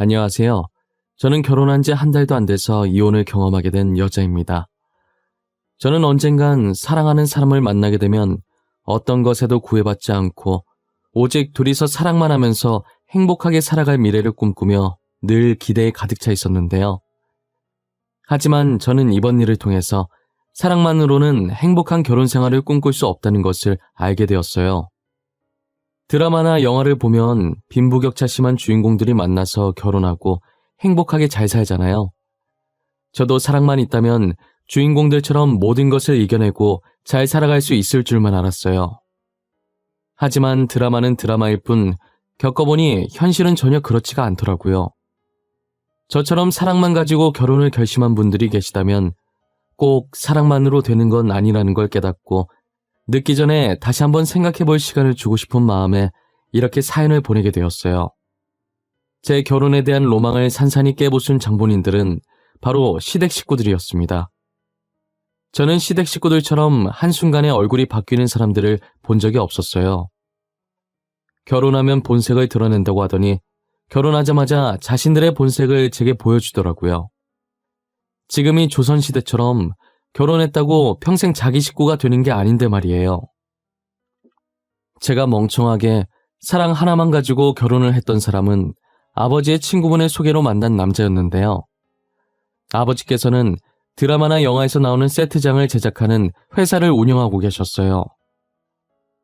안녕하세요. 저는 결혼한 지 한 달도 안 돼서 이혼을 경험하게 된 여자입니다. 저는 언젠간 사랑하는 사람을 만나게 되면 어떤 것에도 구애받지 않고 오직 둘이서 사랑만 하면서 행복하게 살아갈 미래를 꿈꾸며 늘 기대에 가득 차 있었는데요. 하지만 저는 이번 일을 통해서 사랑만으로는 행복한 결혼 생활을 꿈꿀 수 없다는 것을 알게 되었어요. 드라마나 영화를 보면 빈부격차 심한 주인공들이 만나서 결혼하고 행복하게 잘 살잖아요. 저도 사랑만 있다면 주인공들처럼 모든 것을 이겨내고 잘 살아갈 수 있을 줄만 알았어요. 하지만 드라마는 드라마일 뿐 겪어보니 현실은 전혀 그렇지가 않더라고요. 저처럼 사랑만 가지고 결혼을 결심한 분들이 계시다면 꼭 사랑만으로 되는 건 아니라는 걸 깨닫고 늦기 전에 다시 한번 생각해 볼 시간을 주고 싶은 마음에 이렇게 사연을 보내게 되었어요. 제 결혼에 대한 로망을 산산이 깨부순 장본인들은 바로 시댁 식구들이었습니다. 저는 시댁 식구들처럼 한순간에 얼굴이 바뀌는 사람들을 본 적이 없었어요. 결혼하면 본색을 드러낸다고 하더니 결혼하자마자 자신들의 본색을 제게 보여주더라고요. 지금이 조선시대처럼 결혼했다고 평생 자기 식구가 되는 게 아닌데 말이에요. 제가 멍청하게 사랑 하나만 가지고 결혼을 했던 사람은 아버지의 친구분의 소개로 만난 남자였는데요. 아버지께서는 드라마나 영화에서 나오는 세트장을 제작하는 회사를 운영하고 계셨어요.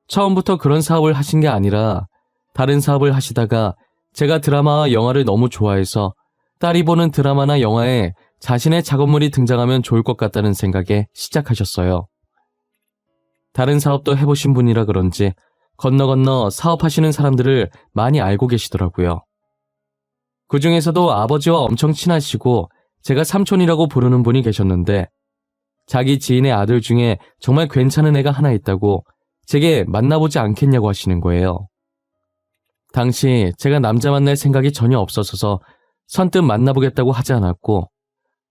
처음부터 그런 사업을 하신 게 아니라 다른 사업을 하시다가 제가 드라마와 영화를 너무 좋아해서 딸이 보는 드라마나 영화에 자신의 작업물이 등장하면 좋을 것 같다는 생각에 시작하셨어요. 다른 사업도 해보신 분이라 그런지 건너 사업하시는 사람들을 많이 알고 계시더라고요. 그 중에서도 아버지와 엄청 친하시고 제가 삼촌이라고 부르는 분이 계셨는데 자기 지인의 아들 중에 정말 괜찮은 애가 하나 있다고 제게 만나보지 않겠냐고 하시는 거예요. 당시 제가 남자 만날 생각이 전혀 없었어서 선뜻 만나보겠다고 하지 않았고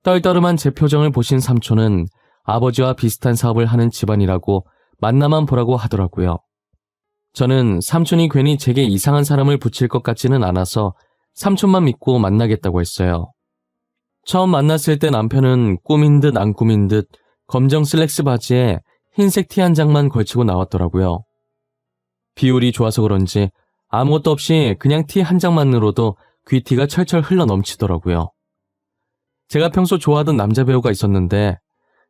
떨떠름한 제 표정을 보신 삼촌은 아버지와 비슷한 사업을 하는 집안이라고 만나만 보라고 하더라고요. 저는 삼촌이 괜히 제게 이상한 사람을 붙일 것 같지는 않아서 삼촌만 믿고 만나겠다고 했어요. 처음 만났을 때 남편은 꾸민 듯 안 꾸민 듯 검정 슬랙스 바지에 흰색 티 한 장만 걸치고 나왔더라고요. 비율이 좋아서 그런지 아무것도 없이 그냥 티 한 장만으로도 귀티가 철철 흘러 넘치더라고요. 제가 평소 좋아하던 남자 배우가 있었는데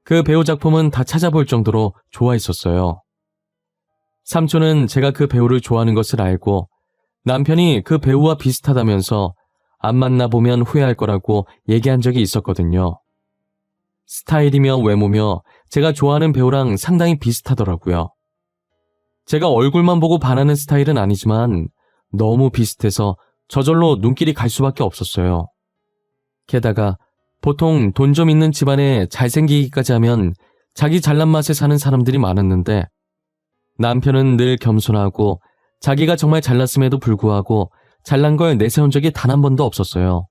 그 배우 작품은 다 찾아볼 정도로 좋아했었어요. 삼촌은 제가 그 배우를 좋아하는 것을 알고 남편이 그 배우와 비슷하다면서 안 만나보면 후회할 거라고 얘기한 적이 있었거든요. 스타일이며 외모며 제가 좋아하는 배우랑 상당히 비슷하더라고요. 제가 얼굴만 보고 반하는 스타일은 아니지만 너무 비슷해서 저절로 눈길이 갈 수밖에 없었어요. 게다가 보통 돈 좀 있는 집안에 잘생기기까지 하면 자기 잘난 맛에 사는 사람들이 많았는데 남편은 늘 겸손하고 자기가 정말 잘났음에도 불구하고 잘난 걸 내세운 적이 단 한 번도 없었어요.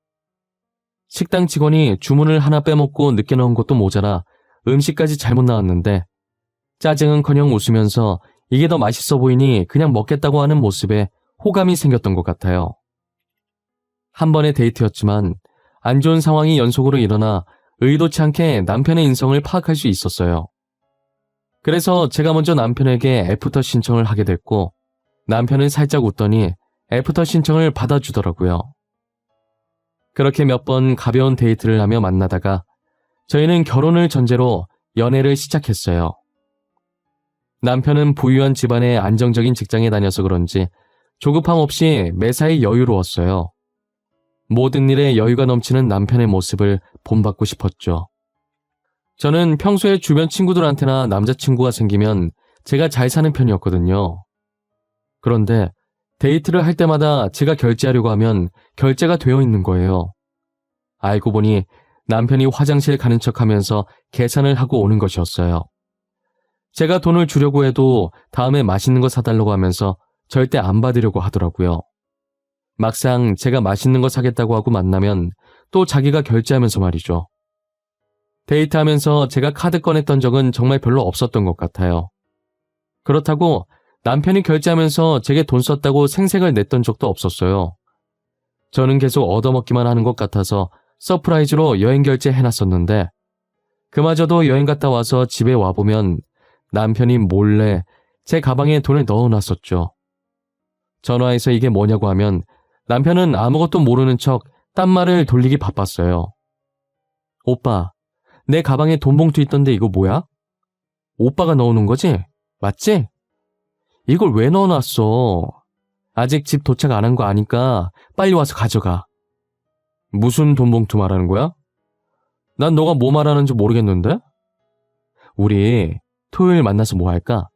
식당 직원이 주문을 하나 빼먹고 늦게 넣은 것도 모자라 음식까지 잘못 나왔는데 짜증은커녕 웃으면서 이게 더 맛있어 보이니 그냥 먹겠다고 하는 모습에 호감이 생겼던 것 같아요. 한 번의 데이트였지만 안 좋은 상황이 연속으로 일어나 의도치 않게 남편의 인성을 파악할 수 있었어요. 그래서 제가 먼저 남편에게 애프터 신청을 하게 됐고 남편은 살짝 웃더니 애프터 신청을 받아주더라고요. 그렇게 몇 번 가벼운 데이트를 하며 만나다가 저희는 결혼을 전제로 연애를 시작했어요. 남편은 부유한 집안의 안정적인 직장에 다녀서 그런지 조급함 없이 매사에 여유로웠어요. 모든 일에 여유가 넘치는 남편의 모습을 본받고 싶었죠. 저는 평소에 주변 친구들한테나 남자친구가 생기면 제가 잘 사는 편이었거든요. 그런데 데이트를 할 때마다 제가 결제하려고 하면 결제가 되어 있는 거예요. 알고 보니 남편이 화장실 가는 척하면서 계산을 하고 오는 것이었어요. 제가 돈을 주려고 해도 다음에 맛있는 거 사달라고 하면서 절대 안 받으려고 하더라고요. 막상 제가 맛있는 거 사겠다고 하고 만나면 또 자기가 결제하면서 말이죠. 데이트하면서 제가 카드 꺼냈던 적은 정말 별로 없었던 것 같아요. 그렇다고 남편이 결제하면서 제게 돈 썼다고 생색을 냈던 적도 없었어요. 저는 계속 얻어먹기만 하는 것 같아서 서프라이즈로 여행 결제 해놨었는데 그마저도 여행 갔다 와서 집에 와보면 남편이 몰래 제 가방에 돈을 넣어놨었죠. 전화해서 이게 뭐냐고 하면 남편은 아무것도 모르는 척 딴 말을 돌리기 바빴어요. 오빠, 내 가방에 돈 봉투 있던데 이거 뭐야? 오빠가 넣어놓은 거지? 맞지? 이걸 왜 넣어놨어? 아직 집 도착 안 한 거 아니까 빨리 와서 가져가. 무슨 돈 봉투 말하는 거야? 난 너가 뭐 말하는지 모르겠는데? 우리 토요일 만나서 뭐 할까?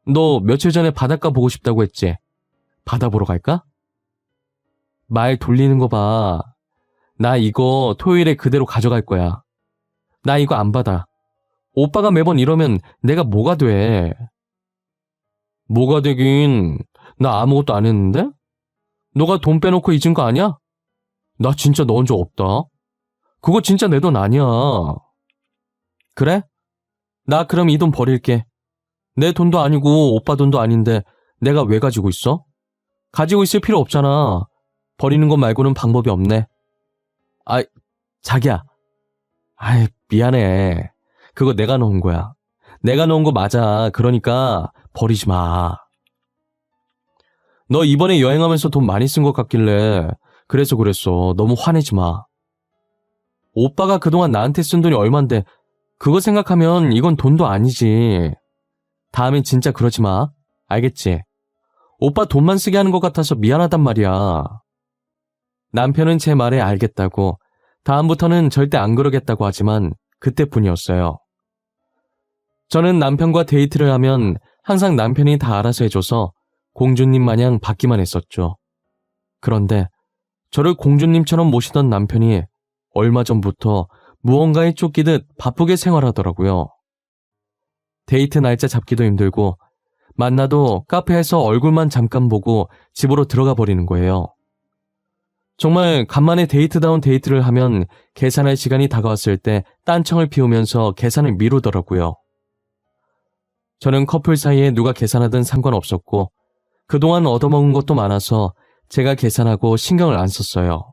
너 며칠 전에 바닷가 보고 싶다고 했지? 바다 보러 갈까? 말 돌리는 거 봐. 나 이거 토요일에 그대로 가져갈 거야. 나 이거 안 받아. 오빠가 매번 이러면 내가 뭐가 돼? 뭐가 되긴. 나 아무것도 안 했는데? 너가 돈 빼놓고 잊은 거 아니야? 나 진짜 넣은 적 없다. 그거 진짜 내 돈 아니야. 그래? 나 그럼 이 돈 버릴게. 내 돈도 아니고 오빠 돈도 아닌데 내가 왜 가지고 있어? 가지고 있을 필요 없잖아. 버리는 것 말고는 방법이 없네. 아, 자기야. 아이, 미안해. 그거 내가 넣은 거야. 내가 넣은 거 맞아. 그러니까 버리지 마. 너 이번에 여행하면서 돈 많이 쓴 것 같길래 그래서 그랬어. 너무 화내지 마. 오빠가 그동안 나한테 쓴 돈이 얼만데 그거 생각하면 이건 돈도 아니지. 다음엔 진짜 그러지 마. 알겠지? 오빠 돈만 쓰게 하는 것 같아서 미안하단 말이야. 남편은 제 말에 알겠다고 다음부터는 절대 안 그러겠다고 하지만 그때뿐이었어요. 저는 남편과 데이트를 하면 항상 남편이 다 알아서 해줘서 공주님 마냥 받기만 했었죠. 그런데 저를 공주님처럼 모시던 남편이 얼마 전부터 무언가에 쫓기듯 바쁘게 생활하더라고요. 데이트 날짜 잡기도 힘들고 만나도 카페에서 얼굴만 잠깐 보고 집으로 들어가 버리는 거예요. 정말 간만에 데이트다운 데이트를 하면 계산할 시간이 다가왔을 때 딴청을 피우면서 계산을 미루더라고요. 저는 커플 사이에 누가 계산하든 상관없었고 그동안 얻어먹은 것도 많아서 제가 계산하고 신경을 안 썼어요.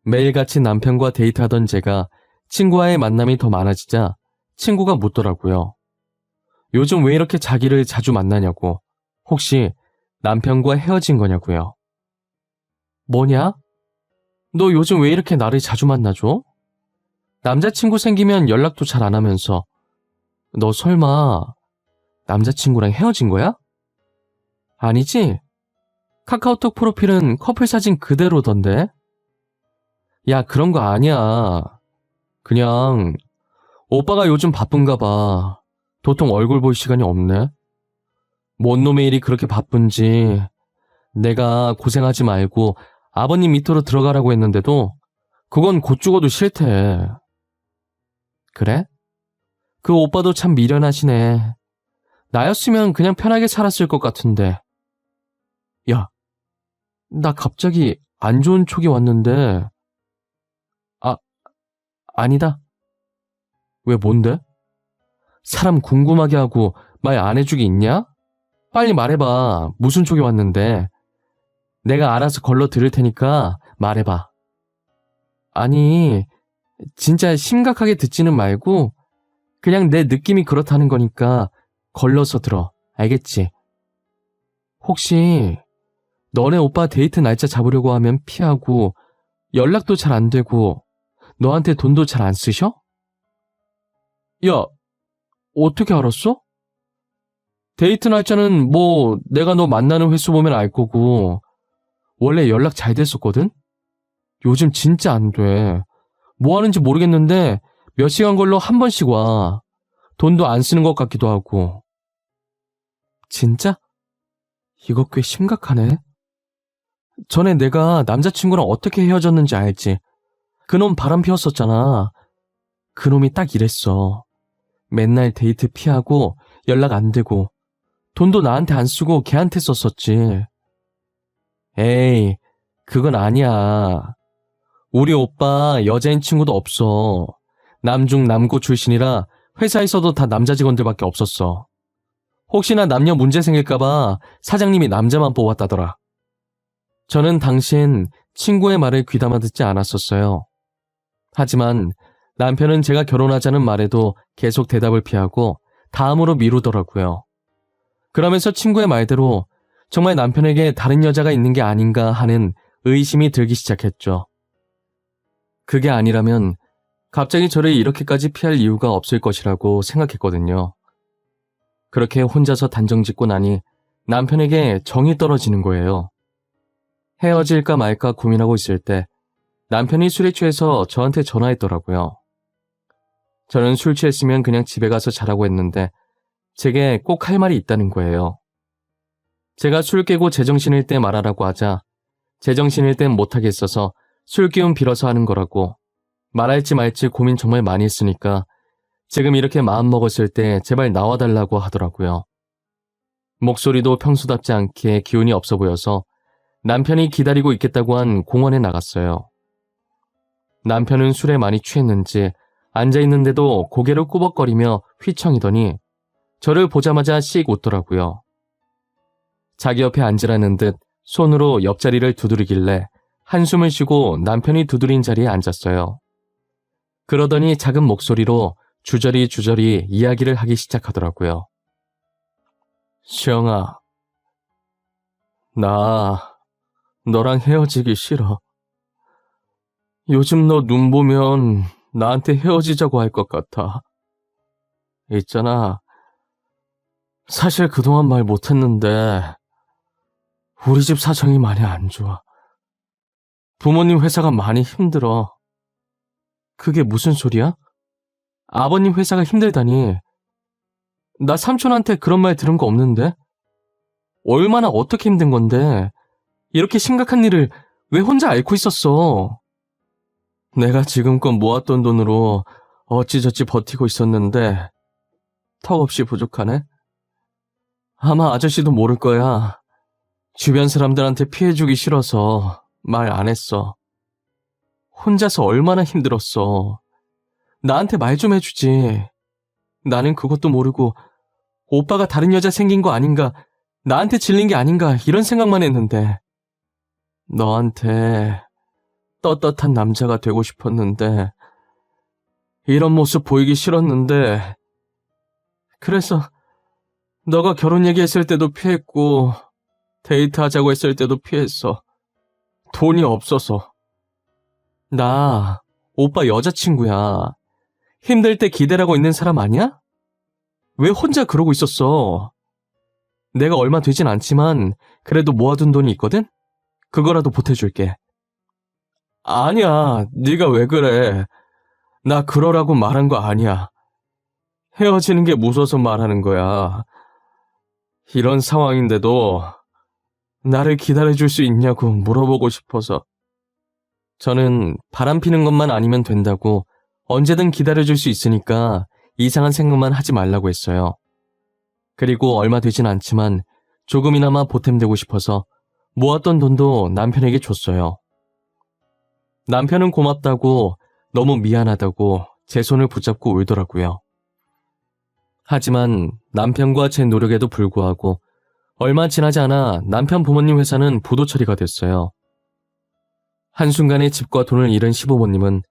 매일같이 남편과 데이트하던 제가 친구와의 만남이 더 많아지자 친구가 묻더라고요. 요즘 왜 이렇게 자기를 자주 만나냐고. 혹시 남편과 헤어진 거냐고요. 뭐냐? 너 요즘 왜 이렇게 나를 자주 만나줘? 남자친구 생기면 연락도 잘 안 하면서. 너 설마 남자친구랑 헤어진 거야? 아니지? 카카오톡 프로필은 커플 사진 그대로던데? 야, 그런 거 아니야. 그냥 오빠가 요즘 바쁜가 봐. 도통 얼굴 볼 시간이 없네. 뭔 놈의 일이 그렇게 바쁜지. 내가 고생하지 말고 아버님 밑으로 들어가라고 했는데도 그건 곧 죽어도 싫대. 그래? 그 오빠도 참 미련하시네. 나였으면 그냥 편하게 살았을 것 같은데. 야, 나 갑자기 안 좋은 촉이 왔는데. 아니다. 왜 뭔데? 사람 궁금하게 하고 말 안 해주기 있냐? 빨리 말해봐. 무슨 촉이 왔는데. 내가 알아서 걸러 들을 테니까 말해봐. 아니, 진짜 심각하게 듣지는 말고 그냥 내 느낌이 그렇다는 거니까 걸러서 들어. 알겠지? 혹시 너네 오빠 데이트 날짜 잡으려고 하면 피하고 연락도 잘 안 되고 너한테 돈도 잘 안 쓰셔? 야, 어떻게 알았어? 데이트 날짜는 뭐 내가 너 만나는 횟수 보면 알 거고 원래 연락 잘 됐었거든? 요즘 진짜 안 돼. 뭐 하는지 모르겠는데 몇 시간 걸러 한 번씩 와. 돈도 안 쓰는 것 같기도 하고. 진짜? 이거 꽤 심각하네. 전에 내가 남자친구랑 어떻게 헤어졌는지 알지? 그놈 바람 피웠었잖아. 그놈이 딱 이랬어. 맨날 데이트 피하고 연락 안 되고 돈도 나한테 안 쓰고 걔한테 썼었지. 에이, 그건 아니야. 우리 오빠 여자인 친구도 없어. 남중 남고 출신이라 회사에서도 다 남자 직원들밖에 없었어. 혹시나 남녀 문제 생길까봐 사장님이 남자만 뽑았다더라. 저는 당시엔 친구의 말을 귀담아 듣지 않았었어요. 하지만 남편은 제가 결혼하자는 말에도 계속 대답을 피하고 다음으로 미루더라고요. 그러면서 친구의 말대로 정말 남편에게 다른 여자가 있는 게 아닌가 하는 의심이 들기 시작했죠. 그게 아니라면 갑자기 저를 이렇게까지 피할 이유가 없을 것이라고 생각했거든요. 그렇게 혼자서 단정 짓고 나니 남편에게 정이 떨어지는 거예요. 헤어질까 말까 고민하고 있을 때 남편이 술에 취해서 저한테 전화했더라고요. 저는 술 취했으면 그냥 집에 가서 자라고 했는데 제게 꼭 할 말이 있다는 거예요. 제가 술 깨고 제정신일 때 말하라고 하자 제정신일 땐 못하겠어서 술 기운 빌어서 하는 거라고, 말할지 말지 고민 정말 많이 했으니까 지금 이렇게 마음먹었을 때 제발 나와달라고 하더라고요. 목소리도 평소답지 않게 기운이 없어 보여서 남편이 기다리고 있겠다고 한 공원에 나갔어요. 남편은 술에 많이 취했는지 앉아있는데도 고개를 꾸벅거리며 휘청이더니 저를 보자마자 씩 웃더라고요. 자기 옆에 앉으라는 듯 손으로 옆자리를 두드리길래 한숨을 쉬고 남편이 두드린 자리에 앉았어요. 그러더니 작은 목소리로 주저리 이야기를 하기 시작하더라고요. 시영아, 나 너랑 헤어지기 싫어. 요즘 너 눈 보면 나한테 헤어지자고 할 것 같아. 있잖아, 사실 그동안 말 못했는데 우리 집 사정이 많이 안 좋아. 부모님 회사가 많이 힘들어. 그게 무슨 소리야? 아버님 회사가 힘들다니. 나 삼촌한테 그런 말 들은 거 없는데? 얼마나 어떻게 힘든 건데 이렇게 심각한 일을 왜 혼자 앓고 있었어? 내가 지금껏 모았던 돈으로 어찌저찌 버티고 있었는데 턱없이 부족하네? 아마 아저씨도 모를 거야. 주변 사람들한테 피해주기 싫어서 말 안 했어. 혼자서 얼마나 힘들었어. 나한테 말 좀 해주지. 나는 그것도 모르고 오빠가 다른 여자 생긴 거 아닌가, 나한테 질린 게 아닌가 이런 생각만 했는데 너한테 떳떳한 남자가 되고 싶었는데 이런 모습 보이기 싫었는데 그래서 너가 결혼 얘기했을 때도 피했고 데이트하자고 했을 때도 피했어. 돈이 없어서. 나 오빠 여자친구야. 힘들 때 기대라고 있는 사람 아니야? 왜 혼자 그러고 있었어? 내가 얼마 되진 않지만 그래도 모아둔 돈이 있거든? 그거라도 보태줄게. 아니야, 네가 왜 그래. 나 그러라고 말한 거 아니야. 헤어지는 게 무서워서 말하는 거야. 이런 상황인데도 나를 기다려줄 수 있냐고 물어보고 싶어서. 저는 바람 피는 것만 아니면 된다고, 언제든 기다려줄 수 있으니까 이상한 생각만 하지 말라고 했어요. 그리고 얼마 되진 않지만 조금이나마 보탬되고 싶어서 모았던 돈도 남편에게 줬어요. 남편은 고맙다고, 너무 미안하다고 제 손을 붙잡고 울더라고요. 하지만 남편과 제 노력에도 불구하고 얼마 지나지 않아 남편 부모님 회사는 부도 처리가 됐어요. 한순간에 집과 돈을 잃은 시부모님은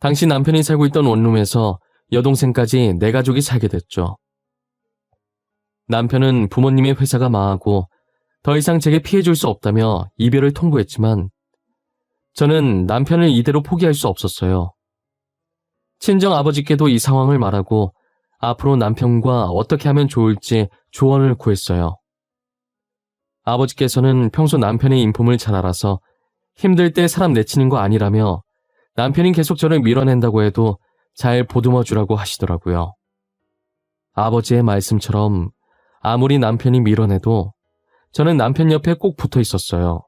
당시 남편이 살고 있던 원룸에서 여동생까지 네 가족이 살게 됐죠. 남편은 부모님의 회사가 망하고 더 이상 제게 피해줄 수 없다며 이별을 통보했지만 저는 남편을 이대로 포기할 수 없었어요. 친정 아버지께도 이 상황을 말하고 앞으로 남편과 어떻게 하면 좋을지 조언을 구했어요. 아버지께서는 평소 남편의 인품을 잘 알아서 힘들 때 사람 내치는 거 아니라며 남편이 계속 저를 밀어낸다고 해도 잘 보듬어 주라고 하시더라고요. 아버지의 말씀처럼 아무리 남편이 밀어내도 저는 남편 옆에 꼭 붙어 있었어요.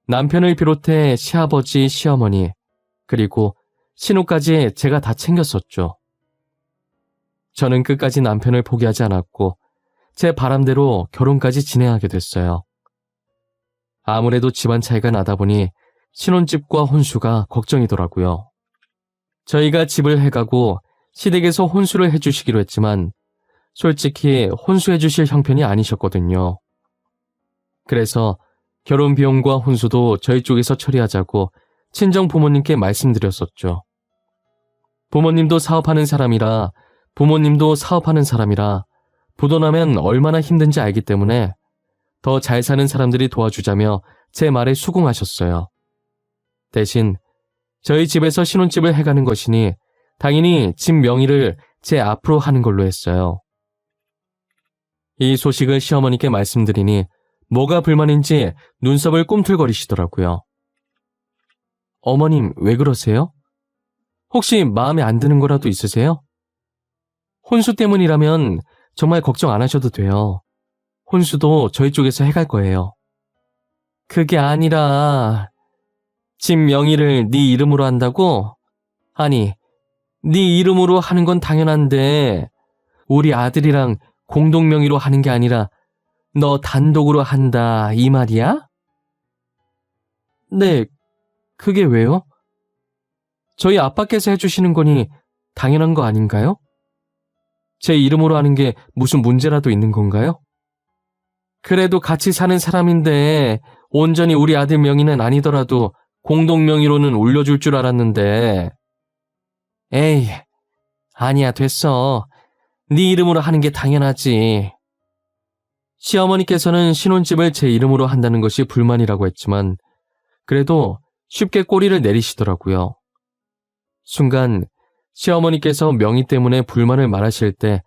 남편을 비롯해 시아버지, 시어머니, 그리고 신우까지 제가 다 챙겼었죠. 저는 끝까지 남편을 포기하지 않았고 제 바람대로 결혼까지 진행하게 됐어요. 아무래도 집안 차이가 나다 보니 신혼집과 혼수가 걱정이더라고요. 저희가 집을 해가고 시댁에서 혼수를 해주시기로 했지만 솔직히 혼수해주실 형편이 아니셨거든요. 그래서 결혼 비용과 혼수도 저희 쪽에서 처리하자고 친정 부모님께 말씀드렸었죠. 부모님도 사업하는 사람이라 부도나면 얼마나 힘든지 알기 때문에 더 잘 사는 사람들이 도와주자며 제 말에 수긍하셨어요. 대신 저희 집에서 신혼집을 해가는 것이니 당연히 집 명의를 제 앞으로 하는 걸로 했어요. 이 소식을 시어머니께 말씀드리니 뭐가 불만인지 눈썹을 꿈틀거리시더라고요. 어머님, 왜 그러세요? 혹시 마음에 안 드는 거라도 있으세요? 혼수 때문이라면 정말 걱정 안 하셔도 돼요. 혼수도 저희 쪽에서 해갈 거예요. 그게 아니라 집 명의를 네 이름으로 한다고? 아니, 네 이름으로 하는 건 당연한데 우리 아들이랑 공동 명의로 하는 게 아니라 너 단독으로 한다 이 말이야? 네, 그게 왜요? 저희 아빠께서 해주시는 거니 당연한 거 아닌가요? 제 이름으로 하는 게 무슨 문제라도 있는 건가요? 그래도 같이 사는 사람인데 온전히 우리 아들 명의는 아니더라도 공동 명의로는 올려줄 줄 알았는데. 에이, 아니야, 됐어. 네 이름으로 하는 게 당연하지. 시어머니께서는 신혼집을 제 이름으로 한다는 것이 불만이라고 했지만 그래도 쉽게 꼬리를 내리시더라고요. 순간 시어머니께서 명의 때문에 불만을 말하실 때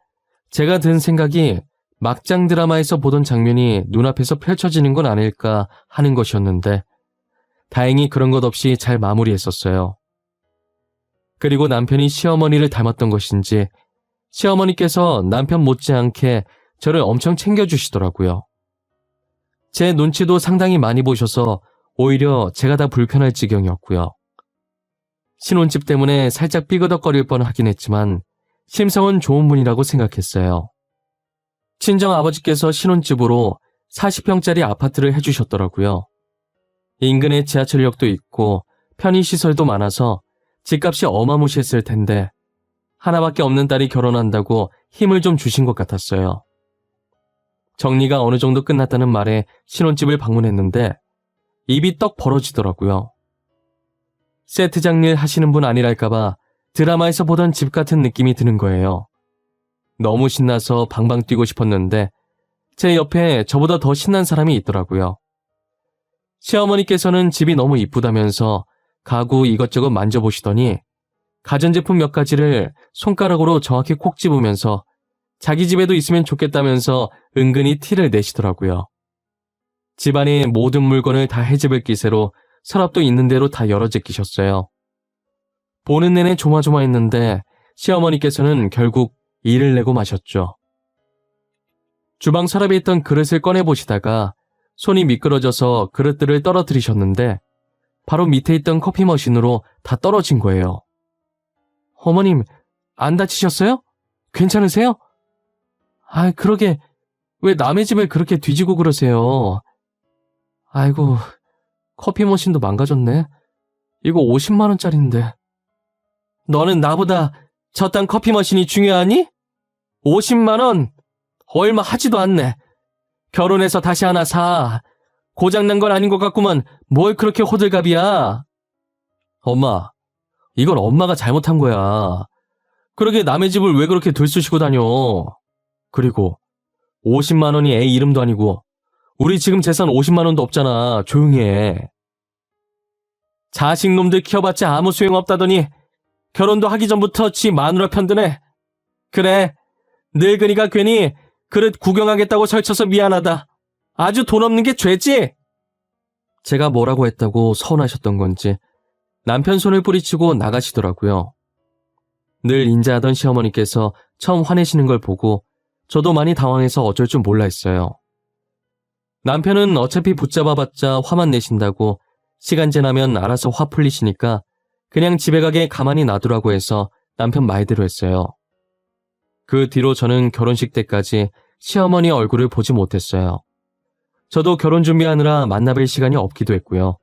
제가 든 생각이 막장 드라마에서 보던 장면이 눈앞에서 펼쳐지는 건 아닐까 하는 것이었는데 다행히 그런 것 없이 잘 마무리했었어요. 그리고 남편이 시어머니를 닮았던 것인지 시어머니께서 남편 못지않게 저를 엄청 챙겨주시더라고요. 제 눈치도 상당히 많이 보셔서 오히려 제가 다 불편할 지경이었고요. 신혼집 때문에 살짝 삐그덕거릴 뻔하긴 했지만 심성은 좋은 분이라고 생각했어요. 친정 아버지께서 신혼집으로 40평짜리 아파트를 해주셨더라고요. 인근에 지하철역도 있고 편의시설도 많아서 집값이 어마무시했을 텐데 하나밖에 없는 딸이 결혼한다고 힘을 좀 주신 것 같았어요. 정리가 어느 정도 끝났다는 말에 신혼집을 방문했는데 입이 떡 벌어지더라고요. 세트장 일 하시는 분 아니랄까봐 드라마에서 보던 집 같은 느낌이 드는 거예요. 너무 신나서 방방 뛰고 싶었는데 제 옆에 저보다 더 신난 사람이 있더라고요. 시어머니께서는 집이 너무 이쁘다면서 가구 이것저것 만져보시더니 가전제품 몇 가지를 손가락으로 정확히 콕 집으면서 자기 집에도 있으면 좋겠다면서 은근히 티를 내시더라고요. 집안의 모든 물건을 다 헤집을 기세로 서랍도 있는 대로 다 열어 제끼셨어요. 보는 내내 조마조마했는데 시어머니께서는 결국 일을 내고 마셨죠. 주방 서랍에 있던 그릇을 꺼내보시다가 손이 미끄러져서 그릇들을 떨어뜨리셨는데 바로 밑에 있던 커피 머신으로 다 떨어진 거예요. 어머님, 안 다치셨어요? 괜찮으세요? 아, 그러게 왜 남의 집을 그렇게 뒤지고 그러세요? 아이고, 커피 머신도 망가졌네. 이거 50만 원짜리인데. 너는 나보다 저딴 커피 머신이 중요하니? 50만 원? 얼마 하지도 않네. 결혼해서 다시 하나 사. 고장난 건 아닌 것 같구만 뭘 그렇게 호들갑이야. 엄마, 이건 엄마가 잘못한 거야. 그러게 남의 집을 왜 그렇게 들쑤시고 다녀. 그리고 50만 원이 애 이름도 아니고 우리 지금 재산 50만 원도 없잖아. 조용히 해. 자식놈들 키워봤자 아무 소용없다더니 결혼도 하기 전부터 지 마누라 편드네. 그래, 늙은이가 괜히 그릇 구경하겠다고 설쳐서 미안하다. 아주 돈 없는 게 죄지? 제가 뭐라고 했다고 서운하셨던 건지 남편 손을 뿌리치고 나가시더라고요. 늘 인자하던 시어머니께서 처음 화내시는 걸 보고 저도 많이 당황해서 어쩔 줄 몰라 했어요. 남편은 어차피 붙잡아봤자 화만 내신다고 시간 지나면 알아서 화 풀리시니까 그냥 집에 가게 가만히 놔두라고 해서 남편 말대로 했어요. 그 뒤로 저는 결혼식 때까지 시어머니 얼굴을 보지 못했어요. 저도 결혼 준비하느라 만나뵐 시간이 없기도 했고요.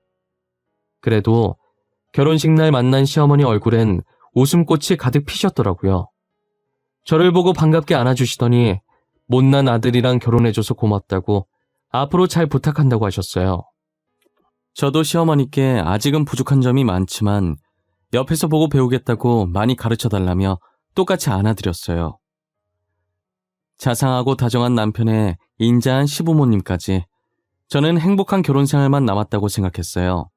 그래도 결혼식 날 만난 시어머니 얼굴엔 웃음꽃이 가득 피셨더라고요. 저를 보고 반갑게 안아주시더니 못난 아들이랑 결혼해줘서 고맙다고 앞으로 잘 부탁한다고 하셨어요. 저도 시어머니께 아직은 부족한 점이 많지만 옆에서 보고 배우겠다고 많이 가르쳐달라며 똑같이 안아드렸어요. 자상하고 다정한 남편의 인자한 시부모님까지 저는 행복한 결혼 생활만 남았다고 생각했어요.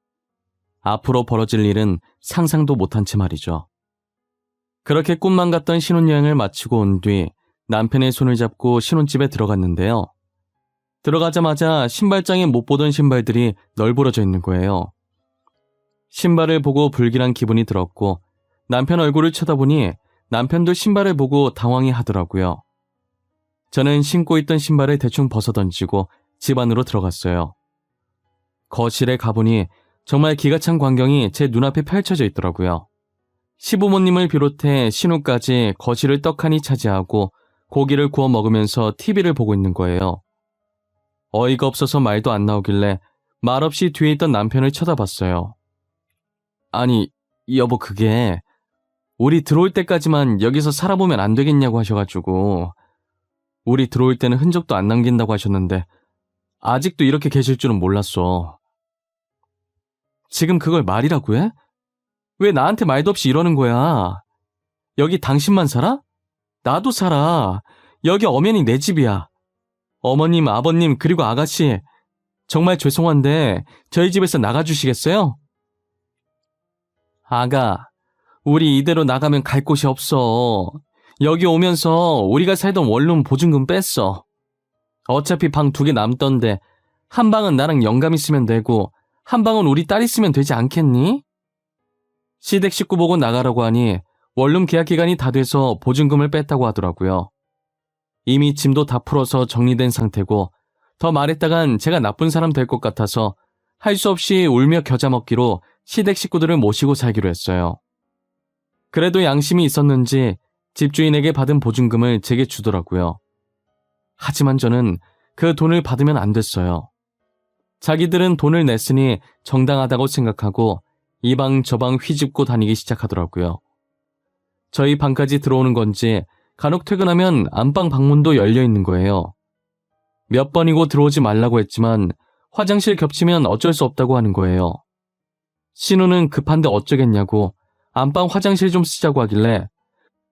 앞으로 벌어질 일은 상상도 못한 채 말이죠. 그렇게 꿈만 같던 신혼여행을 마치고 온 뒤 남편의 손을 잡고 신혼집에 들어갔는데요. 들어가자마자 신발장에 못 보던 신발들이 널브러져 있는 거예요. 신발을 보고 불길한 기분이 들었고 남편 얼굴을 쳐다보니 남편도 신발을 보고 당황해 하더라고요. 저는 신고 있던 신발을 대충 벗어던지고 집 안으로 들어갔어요. 거실에 가보니 정말 기가 찬 광경이 제 눈앞에 펼쳐져 있더라고요. 시부모님을 비롯해 신우까지 거실을 떡하니 차지하고 고기를 구워 먹으면서 TV를 보고 있는 거예요. 어이가 없어서 말도 안 나오길래 말없이 뒤에 있던 남편을 쳐다봤어요. 아니, 여보 그게 우리 들어올 때까지만 여기서 살아보면 안 되겠냐고 하셔가지고 우리 들어올 때는 흔적도 안 남긴다고 하셨는데 아직도 이렇게 계실 줄은 몰랐어. 지금 그걸 말이라고 해? 왜 나한테 말도 없이 이러는 거야? 여기 당신만 살아? 나도 살아. 여기 엄연히 내 집이야. 어머님, 아버님, 그리고 아가씨. 정말 죄송한데 저희 집에서 나가주시겠어요? 아가, 우리 이대로 나가면 갈 곳이 없어. 여기 오면서 우리가 살던 원룸 보증금 뺐어. 어차피 방 2개 남던데 한 방은 나랑 영감이 쓰면 되고 한 방은 우리 딸이 쓰면 되지 않겠니? 시댁 식구 보고 나가라고 하니 원룸 계약 기간이 다 돼서 보증금을 뺐다고 하더라고요. 이미 짐도 다 풀어서 정리된 상태고 더 말했다간 제가 나쁜 사람 될 것 같아서 할 수 없이 울며 겨자 먹기로 시댁 식구들을 모시고 살기로 했어요. 그래도 양심이 있었는지 집주인에게 받은 보증금을 제게 주더라고요. 하지만 저는 그 돈을 받으면 안 됐어요. 자기들은 돈을 냈으니 정당하다고 생각하고 이 방 저 방 휘집고 다니기 시작하더라고요. 저희 방까지 들어오는 건지 간혹 퇴근하면 안방 방문도 열려 있는 거예요. 몇 번이고 들어오지 말라고 했지만 화장실 겹치면 어쩔 수 없다고 하는 거예요. 신우는 급한데 어쩌겠냐고 안방 화장실 좀 쓰자고 하길래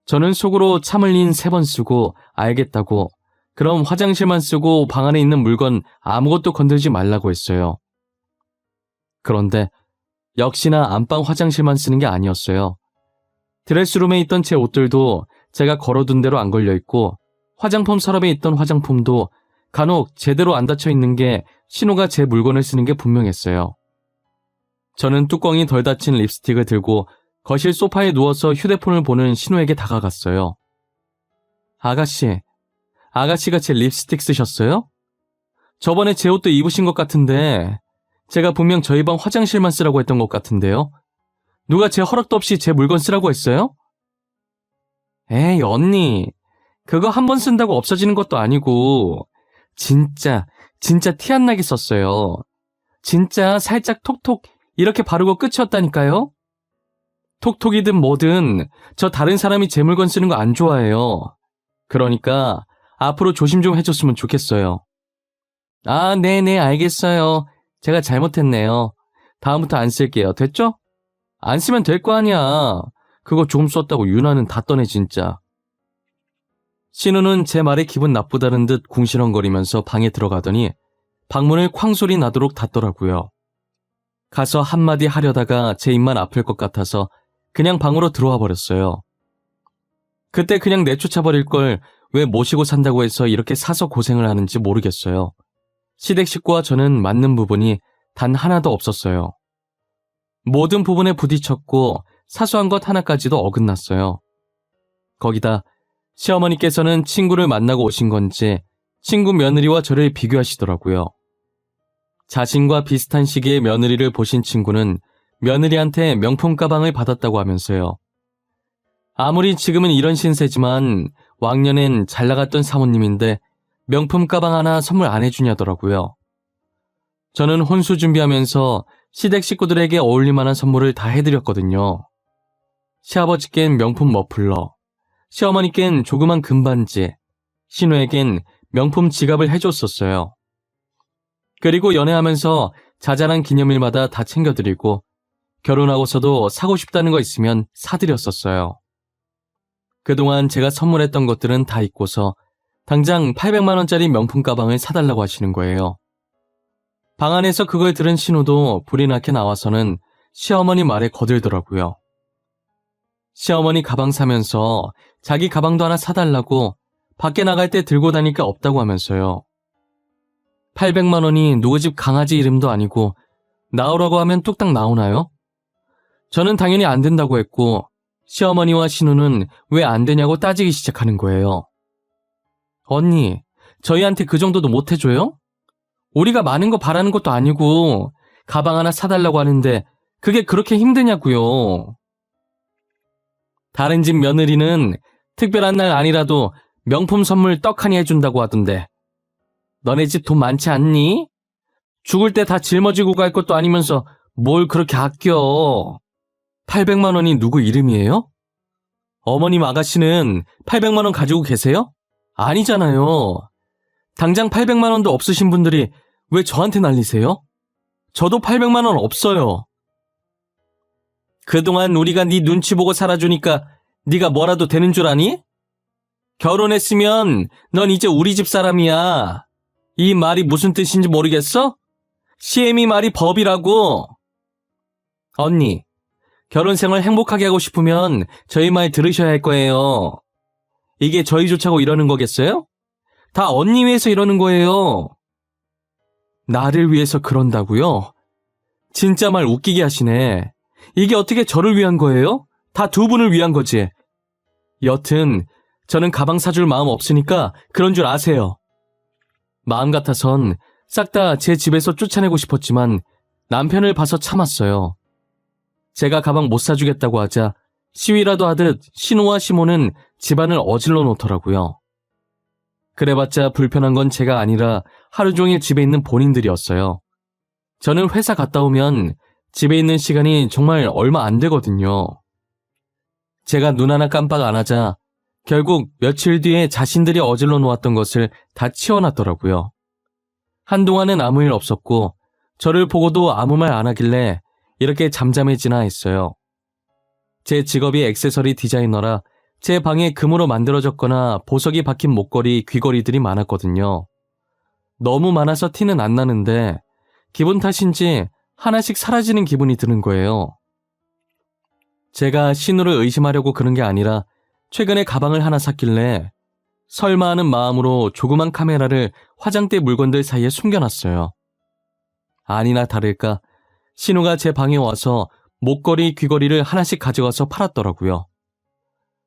저는 속으로 참 흘린 3번 쓰고 알겠다고 그럼 화장실만 쓰고 방 안에 있는 물건 아무것도 건들지 말라고 했어요. 그런데 역시나 안방 화장실만 쓰는 게 아니었어요. 드레스룸에 있던 제 옷들도 제가 걸어둔 대로 안 걸려있고 화장품 서랍에 있던 화장품도 간혹 제대로 안 닫혀 있는 게 신호가 제 물건을 쓰는 게 분명했어요. 저는 뚜껑이 덜 닫힌 립스틱을 들고 거실 소파에 누워서 휴대폰을 보는 신호에게 다가갔어요. 아가씨가 제 립스틱 쓰셨어요? 저번에 제 옷도 입으신 것 같은데 제가 분명 저희 방 화장실만 쓰라고 했던 것 같은데요? 누가 제 허락도 없이 제 물건 쓰라고 했어요? 에이 언니, 그거 한 번 쓴다고 없어지는 것도 아니고 진짜 티 안 나게 썼어요. 진짜 살짝 톡톡 이렇게 바르고 끝이었다니까요? 톡톡이든 뭐든 저 다른 사람이 제 물건 쓰는 거 안 좋아해요. 그러니까 앞으로 조심 좀 해줬으면 좋겠어요. 아, 네네 알겠어요. 제가 잘못했네요. 다음부터 안 쓸게요. 됐죠? 안 쓰면 될 거 아니야. 그거 조금 썼다고 유나는 다 떠네 진짜. 신우는 제 말에 기분 나쁘다는 듯 궁시렁거리면서 방에 들어가더니 방문을 쾅 소리 나도록 닫더라고요. 가서 한마디 하려다가 제 입만 아플 것 같아서 그냥 방으로 들어와 버렸어요. 그때 그냥 내쫓아버릴 걸 왜 모시고 산다고 해서 이렇게 사서 고생을 하는지 모르겠어요. 시댁 식구와 저는 맞는 부분이 단 하나도 없었어요. 모든 부분에 부딪혔고 사소한 것 하나까지도 어긋났어요. 거기다 시어머니께서는 친구를 만나고 오신 건지 친구 며느리와 저를 비교하시더라고요. 자신과 비슷한 시기에 며느리를 보신 친구는 며느리한테 명품 가방을 받았다고 하면서요. 아무리 지금은 이런 신세지만 왕년엔 잘 나갔던 사모님인데 명품 가방 하나 선물 안 해주냐더라고요. 저는 혼수 준비하면서 시댁 식구들에게 어울릴 만한 선물을 다 해드렸거든요. 시아버지께는 명품 머플러, 시어머니께는 조그만 금반지, 신우에겐 명품 지갑을 해줬었어요. 그리고 연애하면서 자잘한 기념일마다 다 챙겨드리고 결혼하고서도 사고 싶다는 거 있으면 사드렸었어요. 그동안 제가 선물했던 것들은 다 잊고서 당장 800만 원짜리 명품 가방을 사달라고 하시는 거예요. 방 안에서 그걸 들은 신우도 불이 나게 나와서는 시어머니 말에 거들더라고요. 시어머니 가방 사면서 자기 가방도 하나 사달라고 밖에 나갈 때 들고 다닐 게 없다고 하면서요. 800만 원이 누구 집 강아지 이름도 아니고 나오라고 하면 뚝딱 나오나요? 저는 당연히 안 된다고 했고 시어머니와 신우는 왜 안 되냐고 따지기 시작하는 거예요. 언니, 저희한테 그 정도도 못 해줘요? 우리가 많은 거 바라는 것도 아니고 가방 하나 사달라고 하는데 그게 그렇게 힘드냐고요. 다른 집 며느리는 특별한 날 아니라도 명품 선물 떡하니 해준다고 하던데 너네 집 돈 많지 않니? 죽을 때 다 짊어지고 갈 것도 아니면서 뭘 그렇게 아껴. 800만 원이 누구 이름이에요? 어머님 아가씨는 800만 원 가지고 계세요? 아니잖아요. 당장 800만 원도 없으신 분들이 왜 저한테 난리세요? 저도 800만 원 없어요. 그동안 우리가 네 눈치 보고 살아주니까 네가 뭐라도 되는 줄 아니? 결혼했으면 넌 이제 우리 집 사람이야. 이 말이 무슨 뜻인지 모르겠어? 시애미 말이 법이라고. 언니, 결혼 생활 행복하게 하고 싶으면 저희 말 들으셔야 할 거예요. 이게 저희 좋자고 이러는 거겠어요? 다 언니 위해서 이러는 거예요. 나를 위해서 그런다고요? 진짜 말 웃기게 하시네. 이게 어떻게 저를 위한 거예요? 다 두 분을 위한 거지. 여튼 저는 가방 사줄 마음 없으니까 그런 줄 아세요. 마음 같아선 싹 다 제 집에서 쫓아내고 싶었지만 남편을 봐서 참았어요. 제가 가방 못 사주겠다고 하자 시위라도 하듯 신우와 시모는 집안을 어질러 놓더라고요. 그래봤자 불편한 건 제가 아니라 하루 종일 집에 있는 본인들이었어요. 저는 회사 갔다 오면 집에 있는 시간이 정말 얼마 안 되거든요. 제가 눈 하나 깜빡 안 하자 결국 며칠 뒤에 자신들이 어질러 놓았던 것을 다 치워놨더라고요. 한동안은 아무 일 없었고 저를 보고도 아무 말 안 하길래 이렇게 잠잠해지나 했어요. 제 직업이 액세서리 디자이너라 제 방에 금으로 만들어졌거나 보석이 박힌 목걸이, 귀걸이들이 많았거든요. 너무 많아서 티는 안 나는데 기분 탓인지 하나씩 사라지는 기분이 드는 거예요. 제가 신우를 의심하려고 그런 게 아니라 최근에 가방을 하나 샀길래 설마 하는 마음으로 조그만 카메라를 화장대 물건들 사이에 숨겨놨어요. 아니나 다를까 신우가 제 방에 와서 목걸이, 귀걸이를 하나씩 가져가서 팔았더라고요.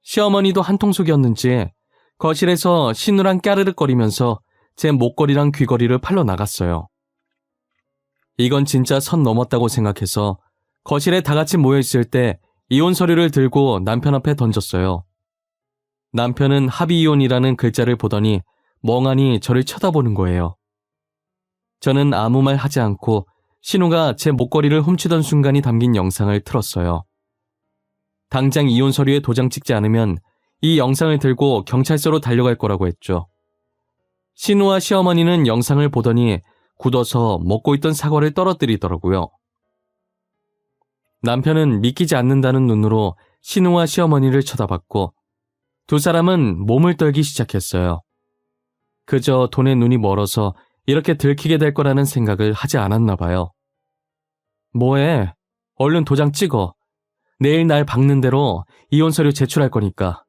시어머니도 한통속이었는지 거실에서 신우랑 까르륵거리면서 제 목걸이랑 귀걸이를 팔러 나갔어요. 이건 진짜 선 넘었다고 생각해서 거실에 다 같이 모여있을 때 이혼 서류를 들고 남편 앞에 던졌어요. 남편은 합의이혼이라는 글자를 보더니 멍하니 저를 쳐다보는 거예요. 저는 아무 말 하지 않고 신우가 제 목걸이를 훔치던 순간이 담긴 영상을 틀었어요. 당장 이혼 서류에 도장 찍지 않으면 이 영상을 들고 경찰서로 달려갈 거라고 했죠. 신우와 시어머니는 영상을 보더니 굳어서 먹고 있던 사과를 떨어뜨리더라고요. 남편은 믿기지 않는다는 눈으로 신우와 시어머니를 쳐다봤고 두 사람은 몸을 떨기 시작했어요. 그저 돈에 눈이 멀어서 이렇게 들키게 될 거라는 생각을 하지 않았나 봐요. 뭐해? 얼른 도장 찍어. 내일 날 박는 대로 이혼 서류 제출할 거니까.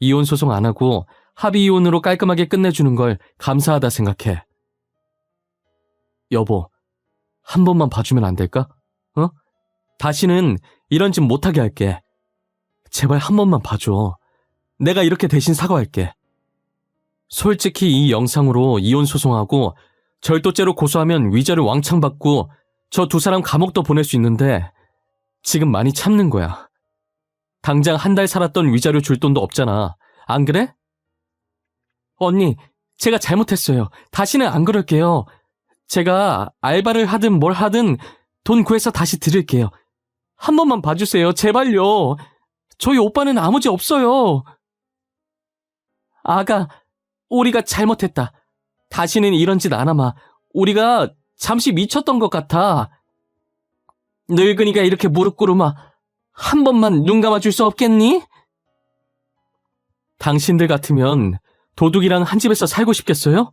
이혼 소송 안 하고 합의 이혼으로 깔끔하게 끝내주는 걸 감사하다 생각해. 여보, 한 번만 봐주면 안 될까? 어? 다시는 이런 짓 못하게 할게. 제발 한 번만 봐줘. 내가 이렇게 대신 사과할게. 솔직히 이 영상으로 이혼 소송하고 절도죄로 고소하면 위자료 왕창 받고 저 두 사람 감옥도 보낼 수 있는데 지금 많이 참는 거야. 당장 한 달 살았던 위자료 줄 돈도 없잖아. 안 그래? 언니, 제가 잘못했어요. 다시는 안 그럴게요. 제가 알바를 하든 뭘 하든 돈 구해서 다시 드릴게요. 한 번만 봐주세요. 제발요. 저희 오빠는 아무 죄 없어요. 아가, 우리가 잘못했다. 다시는 이런 짓 안 하마. 우리가 잠시 미쳤던 것 같아. 늙은이가 이렇게 무릎 꿇으마 한 번만 눈 감아줄 수 없겠니? 당신들 같으면 도둑이랑 한 집에서 살고 싶겠어요?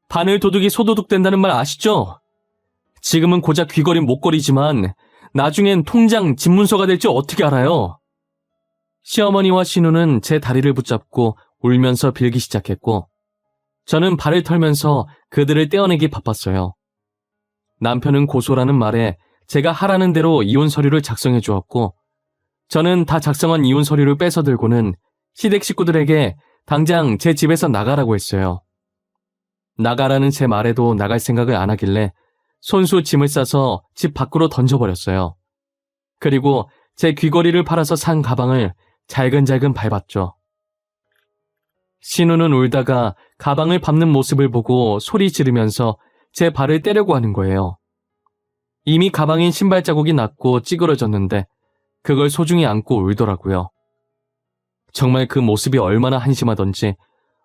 바늘 도둑이 소도둑 된다는 말 아시죠? 지금은 고작 귀걸이 목걸이지만 나중엔 통장 집문서가 될 줄 어떻게 알아요? 시어머니와 신우는 제 다리를 붙잡고 울면서 빌기 시작했고 저는 발을 털면서 그들을 떼어내기 바빴어요. 남편은 고소라는 말에 제가 하라는 대로 이혼 서류를 작성해 주었고 저는 다 작성한 이혼 서류를 뺏어 들고는 시댁 식구들에게 당장 제 집에서 나가라고 했어요. 나가라는 제 말에도 나갈 생각을 안 하길래 손수 짐을 싸서 집 밖으로 던져버렸어요. 그리고 제 귀걸이를 팔아서 산 가방을 잘근잘근 밟았죠. 신우는 울다가 가방을 밟는 모습을 보고 소리 지르면서 제 발을 떼려고 하는 거예요. 이미 가방엔 신발 자국이 났고 찌그러졌는데 그걸 소중히 안고 울더라고요. 정말 그 모습이 얼마나 한심하던지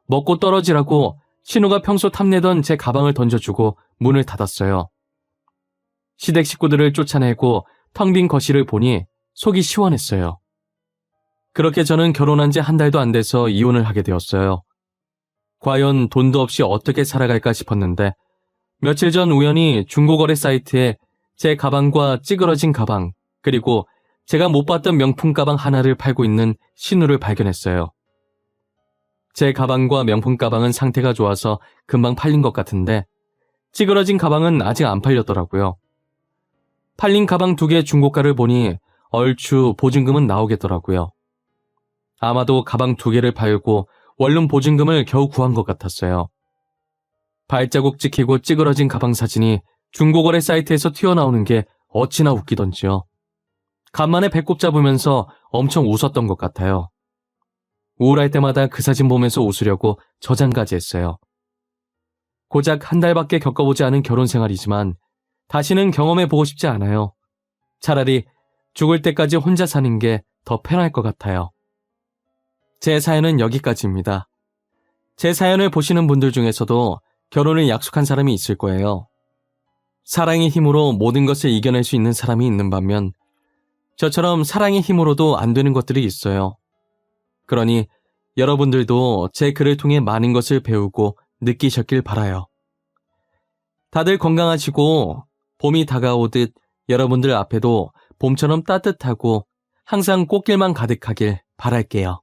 먹고 떨어지라고 신우가 평소 탐내던 제 가방을 던져주고 문을 닫았어요. 시댁 식구들을 쫓아내고 텅 빈 거실을 보니 속이 시원했어요. 그렇게 저는 결혼한 지 한 달도 안 돼서 이혼을 하게 되었어요. 과연 돈도 없이 어떻게 살아갈까 싶었는데 며칠 전 우연히 중고거래 사이트에 제 가방과 찌그러진 가방 그리고 제가 못 봤던 명품 가방 하나를 팔고 있는 신우를 발견했어요. 제 가방과 명품 가방은 상태가 좋아서 금방 팔린 것 같은데 찌그러진 가방은 아직 안 팔렸더라고요. 팔린 가방 2개 중고가를 보니 얼추 보증금은 나오겠더라고요. 아마도 가방 2개를 팔고 원룸 보증금을 겨우 구한 것 같았어요. 발자국 찍히고 찌그러진 가방 사진이 중고거래 사이트에서 튀어나오는 게 어찌나 웃기던지요. 간만에 배꼽 잡으면서 엄청 웃었던 것 같아요. 우울할 때마다 그 사진 보면서 웃으려고 저장까지 했어요. 고작 한 달밖에 겪어보지 않은 결혼 생활이지만 다시는 경험해보고 싶지 않아요. 차라리 죽을 때까지 혼자 사는 게 더 편할 것 같아요. 제 사연은 여기까지입니다. 제 사연을 보시는 분들 중에서도 결혼을 약속한 사람이 있을 거예요. 사랑의 힘으로 모든 것을 이겨낼 수 있는 사람이 있는 반면 저처럼 사랑의 힘으로도 안 되는 것들이 있어요. 그러니 여러분들도 제 글을 통해 많은 것을 배우고 느끼셨길 바라요. 다들 건강하시고 봄이 다가오듯 여러분들 앞에도 봄처럼 따뜻하고 항상 꽃길만 가득하길 바랄게요.